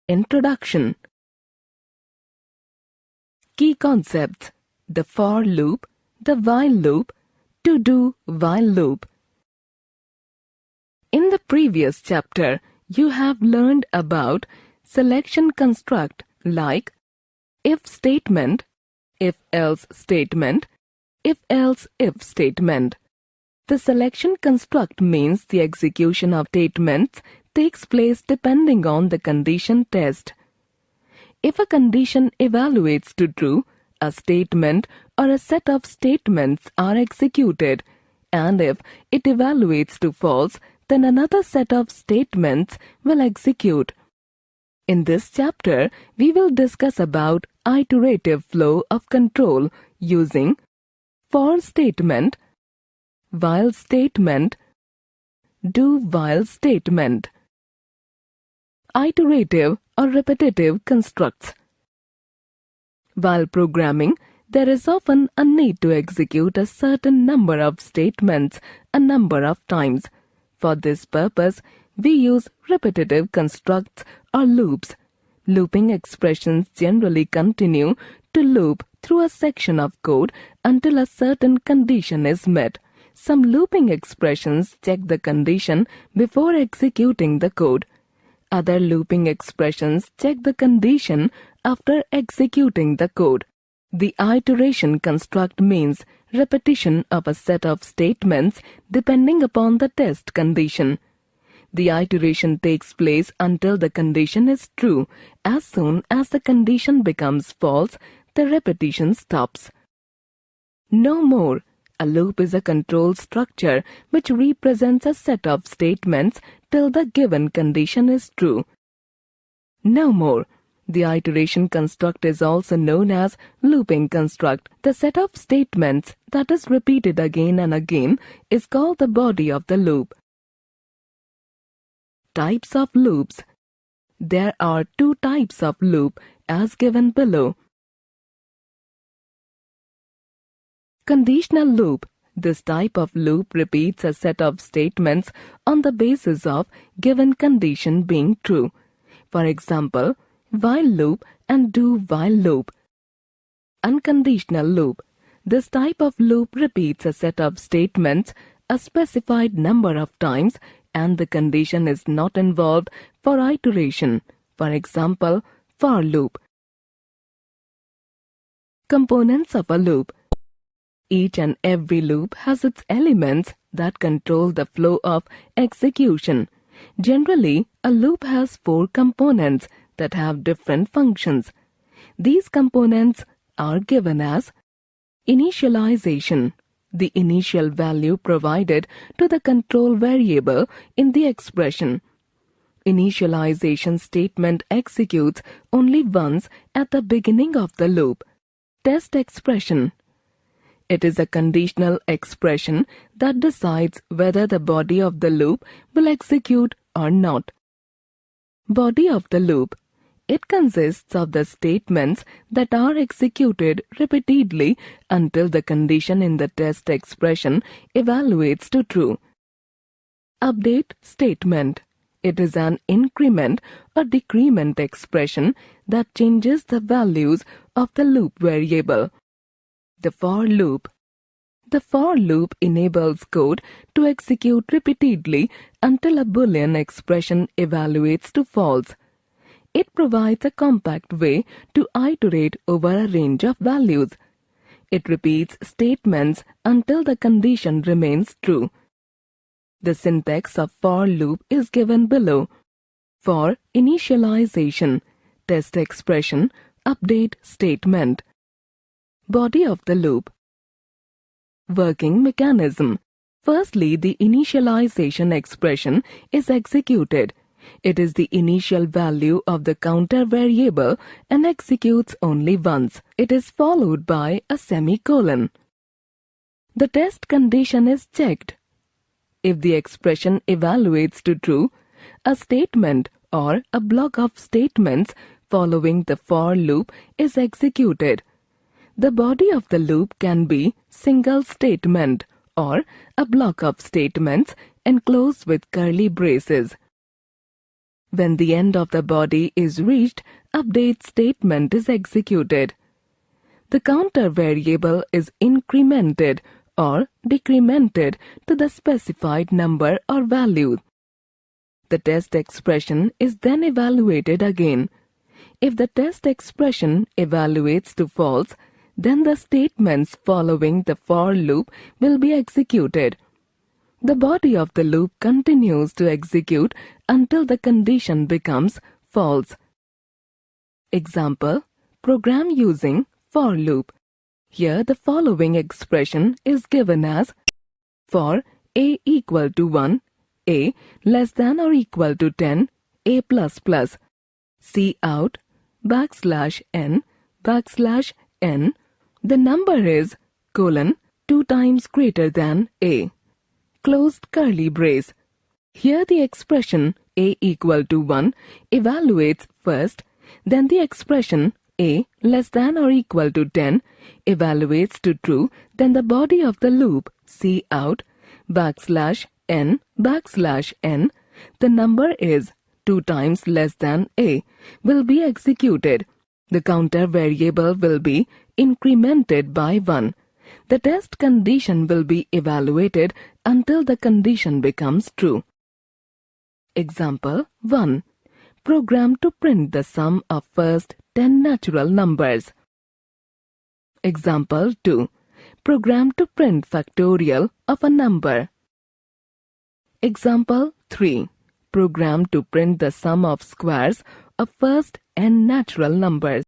Introduction. Key concepts: the for loop, the while loop, to-do while loop. In the previous chapter, you have learned about selection construct like if statement, if-else statement, if-else-if statement. The selection construct means the execution of statements takes place depending on the condition test. If a condition evaluates to true, a statement or a set of statements are executed, and if it evaluates to false, then another set of statements will execute. In this chapter, we will discuss about iterative flow of control using for statement, while statement, do while statement. Iterative or repetitive constructs. While programming, there is often a need to execute a certain number of statements a number of times. For this purpose, we use repetitive constructs or loops. Looping expressions generally continue to loop through a section of code until a certain condition is met. Some looping expressions check the condition before executing the code. Other looping expressions check the condition after executing the code. The iteration construct means repetition of a set of statements depending upon the test condition. The iteration takes place until the condition is true. As soon as the condition becomes false, the repetition stops. No more. A loop is a control structure which represents a set of statements till the given condition is true. No more. The iteration construct is also known as looping construct. The set of statements that is repeated again and again is called the body of the loop. Types of loops. There are two types of loop as given below. Conditional loop. This type of loop repeats a set of statements on the basis of given condition being true. For example, while loop and do while loop. Unconditional loop. This type of loop repeats a set of statements a specified number of times and the condition is not involved for iteration. For example, for loop. Components of a loop. Each and every loop has its elements that control the flow of execution. Generally, a loop has 4 components that have different functions. These components are given as initialization, the initial value provided to the control variable in the expression. Initialization statement executes only once at the beginning of the loop. Test expression. It is a conditional expression that decides whether the body of the loop will execute or not. Body of the loop. It consists of the statements that are executed repeatedly until the condition in the test expression evaluates to true. Update statement. It is an increment or decrement expression that changes the values of the loop variable. The for loop. The for loop enables code to execute repeatedly until a Boolean expression evaluates to false. It provides a compact way to iterate over a range of values. It repeats statements until the condition remains true. The syntax of for loop is given below. For initialization, test expression, update statement. Body of the loop. Working mechanism. Firstly, the initialization expression is executed. It is the initial value of the counter variable and executes only once. It is followed by a semicolon. The test condition is checked. If the expression evaluates to true, a statement or a block of statements following the for loop is executed. The body of the loop can be single statement or a block of statements enclosed with curly braces. When the end of the body is reached, update statement is executed. The counter variable is incremented or decremented to the specified number or value. The test expression is then evaluated again. If the test expression evaluates to false, then the statements following the for loop will be executed. The body of the loop continues to execute until the condition becomes false. Example: program using for loop. Here the following expression is given as: for a equal to 1, a less than or equal to 10, a plus plus. Cout \n \n, the number is colon 2 times greater than a. Closed curly brace. Here the expression a equal to 1 evaluates first, then the expression a less than or equal to 10 evaluates to true, then the body of the loop cout \n \n, the number is 2 times less than a, will be executed. The counter variable will be incremented by 1. The test condition will be evaluated until the condition becomes true. Example 1. Program to print the sum of first 10 natural numbers. Example 2. Program to print factorial of a number. Example 3. Program to print the sum of squares of first n natural numbers.